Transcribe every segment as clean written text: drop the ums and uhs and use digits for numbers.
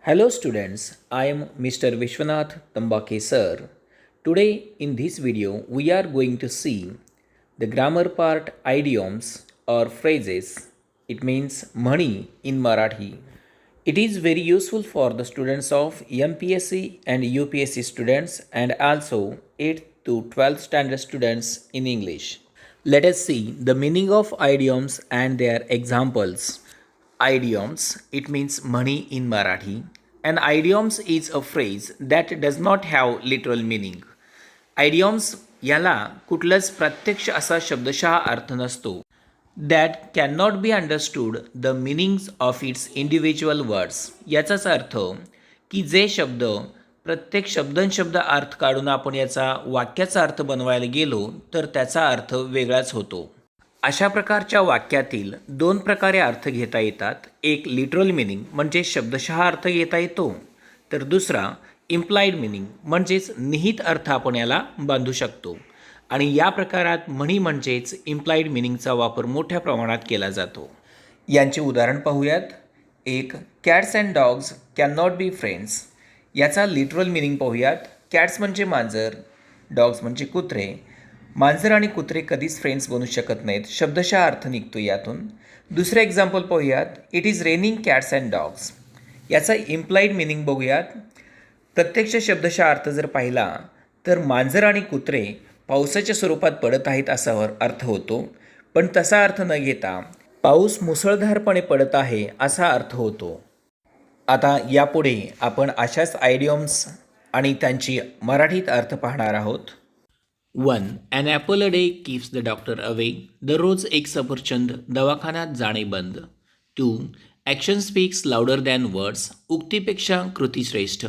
Hello students, I am Mr. Vishwanath Tambake sir. Today in this video we are going to see the grammar part idioms or phrases. It means money in Marathi. It is very useful for the students of MPSC and UPSC students and also 8th to 12th standard students in English. Let us see the meaning of idioms and their examples. Idioms, it means money in Marathi. An idioms is a phrase that does not have literal meaning. Idioms याला कुठलाच प्रत्यक्ष असा शब्दशः अर्थ नसतो. That cannot be understood the meanings of its individual words. याचाच अर्थ की जे शब्द प्रत्येक शब्द अर्थ काढून आपण याचा वाक्याचा अर्थ बनवायला गेलो तर त्याचा अर्थ वेगळाच होतो. अशा प्रकारच्या वाक्यातील दोन प्रकारे अर्थ घेता येतात. एक लिटरल मिनिंग म्हणजे शब्दशः अर्थ घेता येतो, तर दुसरा इम्प्लाइड मिनिंग म्हणजेच निहित अर्थ आपण याला बांधू शकतो. आणि या प्रकारात म्हणी म्हणजेच इम्प्लाइड मिनिंगचा वापर मोठ्या प्रमाणात केला जातो. यांचे उदाहरण पाहूयात. एक, cats and dogs can not be friends. याचा लिटरल मिनिंग पाहूयात. कॅट्स म्हणजे मांजर, डॉग्स म्हणजे कुत्रे. मांजर आणि कुत्रे कधीच फ्रेंड्स बनू शकत नाहीत, शब्दशः अर्थ निघतो यातून. दुसरे एक्झाम्पल पाहूयात. It is raining cats and dogs. याचा इम्प्लाइड मिनिंग बघूयात. प्रत्यक्ष शब्दशः अर्थ जर पाहिला तर मांजर आणि कुत्रे पावसाच्या स्वरूपात पडत आहेत असा अर्थ होतो, पण तसा अर्थ न घेता पाऊस मुसळधारपणे पडत आहे असा अर्थ होतो. आता यापुढे आपण अशाच आयडियम्स आणि त्यांची मराठीत अर्थ पाहणार आहोत. 1. An apple a day keeps the doctor away. दररोज एक सफरचंद दवाखान्यात जाणे बंद. 2. Action speaks louder than words. उक्तीपेक्षा कृती श्रेष्ठ.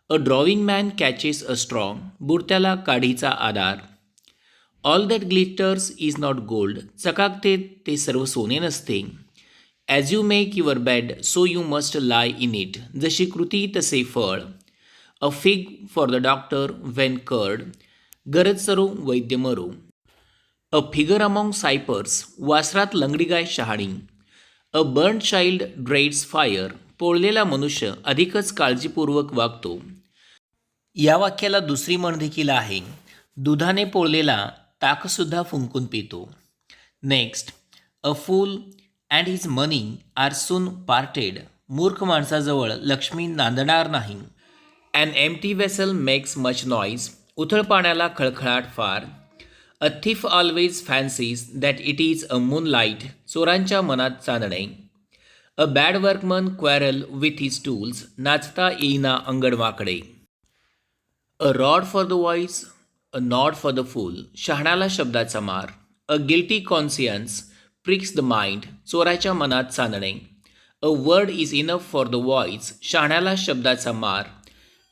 A drawing man catches a straw. बुडत्याला काडीचा आधार. All that glitters is not gold. चकाकते ते सर्व सोने नसते. As you make your bed, so you must lie in it. जशी कृती तसे फळ. A fig for the doctor when curd. गरज सरो वैद्य मरो. A figure among ciphers. वासरात लंगडी गाय शहाणी. A burn child dreads fire. पोळलेला मनुष्य अधिकच काळजीपूर्वक वागतो. या वाक्याला दुसरी म्हण देखील आहे. दुधाने पोळलेला ताकसुद्धा फुंकून पितो. Next, a fool and his money are soon parted. मूर्ख माणसाजवळ लक्ष्मी नांदणार नाही. An empty vessel makes much noise. उथळ पाण्याला खळखळाट फार. A thief always fancies that it is a moonlight. चोरांच्या मनात चांदणे. A bad workman quarrel with his tools. नाचता येईना अंगडवाकडे. A rod for the wise, a nod for the fool. शहाण्याला शब्दाचा मार. A guilty conscience pricks the mind. चोराच्या मनात चांदणे. A word is enough for the wise. शहाण्याला शब्दाचा मार.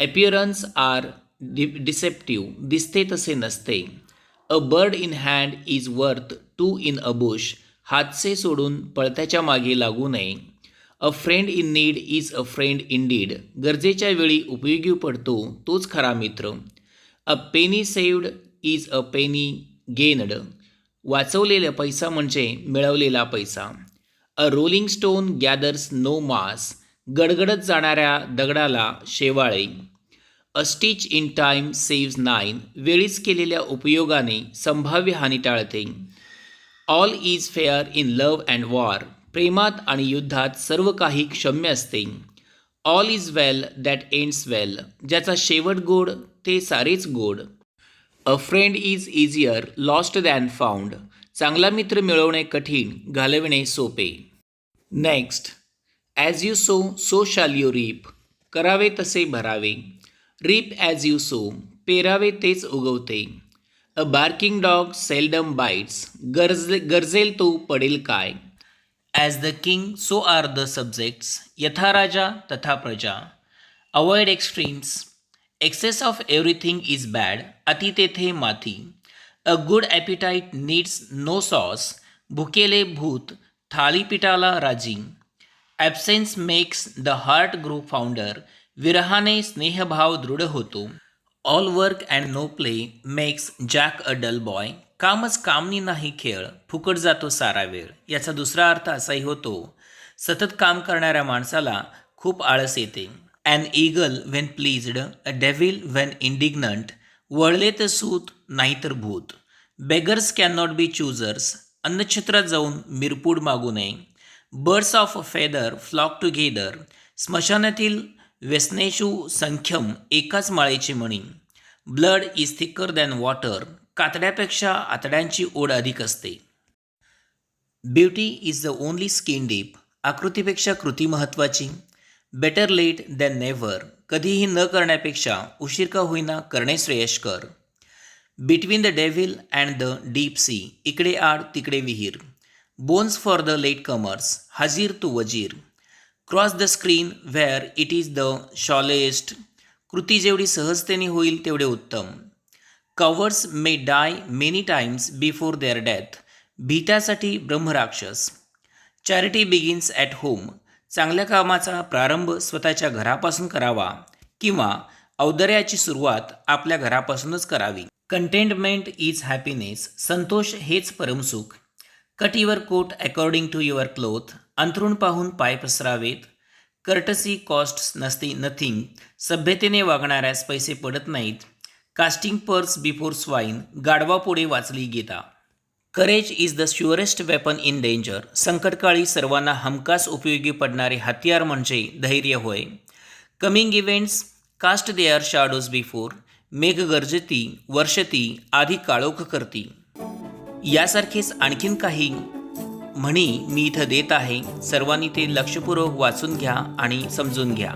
Appearance are deceptive. दिसते तसे नसते. A bird in hand is worth two in a bush. हातचे सोडून पळत्याच्या मागे लागू नये. A friend in need is a friend indeed. गरजेच्या वेळी उपयोगी पडतो तोच खरा मित्र. A penny saved is a penny gained. वाचवलेला पैसा म्हणजे मिळवलेला पैसा. A rolling stone gathers no moss. गडगडत जाणाऱ्या दगडाला शेवाळे. A stitch in time saves 9. वेळीच केलेल्या उपयोगाने संभाव्य हानी टाळते. All is fair in love and war. प्रेमात आणि युद्धात सर्व काही क्षम्य असते. All is well that ends well. ज्याचा शेवट गोड ते सारेच गोड. A friend is easier lost than found. चांगला मित्र मिळवणे कठीण, घालविणे सोपे. Next, as you sow shall you reap. करावे तसे भरावे. Reap as you sow. पेरावे तेच उगवते. अ बार्किंग डॉग सेल्डम बाईट्स. गरजेल तो पडेल काय. As the king so are the subjects. यथा राजा तथा प्रजा. Avoid extremes. Excess of everything is bad. अति तेथे माती. A good appetite needs no sauce. भुकेले भूत थालीपीठाला राजी. Absence makes the heart grow fonder. विरहाने स्नेहभाव दृढ होतो. All work and no play makes Jack a dull boy. कामच कामनी नाही खेळ, फुकट जातो सारा वेळ. याचा दुसरा अर्थ असाही होतो, सतत काम करणाऱ्या माणसाला खूप आळस येते. An eagle when pleased, a devil when indignant, वळले तर सूत नाहीतर भूत. Beggars cannot be choosers, अन्नछत्रात जाऊन मिरपूड मागू नये. Birds of a feather flock together, स्मशानातील व्यसनेषु संख्यम एकाच माळेची मणी. Blood is thicker than water, कातड्यापेक्षा आतड्यांची ओढ अधिक असते. Beauty is the only skin deep, आकृतीपेक्षा कृती महत्त्वाची. बेटर लेट दॅन नेव्हर, कधीही न करण्यापेक्षा उशीर का होईना करणे श्रेयस्कर. Between the devil and the deep sea, इकडे आड तिकडे विहीर. Bones for the late comers, हजीर टू वजीर. Cross the screen where it is the shallowest, कृती जेवढी सहजतेने होईल तेवढे उत्तम. Cowards may die many times before their death, भीत्यासाठी ब्रह्मराक्षस. चॅरिटी बिगिन्स ॲट होम, चांगल्या कामाचा प्रारंभ स्वतःच्या घरापासून करावा किंवा औदार्याची सुरुवात आपल्या घरापासूनच करावी. कंटेंटमेंट इज हॅपीनेस, संतोष हेच परमसुख. Cut your coat according to your cloth, अंथरूण पाहून पाय पसरावेत. कर्टसी कॉस्ट्स नसते नथिंग, सभ्यतेने वागणाऱ्यास पैसे पडत नाहीत. कास्टिंग पर्स बिफोर स्वाईन, गाढवापुढे वाचली गीता. Courage is the surest weapon in danger, संकटकाळी सर्वांना हमखास उपयोगी पडणारे हत्यार म्हणजे धैर्य होय. Coming events cast their shadows before, मेघ गर्जती वर्षती आधी काळोख करती. यासारखेच आणखीन काही म्हणी मी इथं देत आहे, सर्वांनी ते लक्षपूर्वक वाचून घ्या आणि समजून घ्या.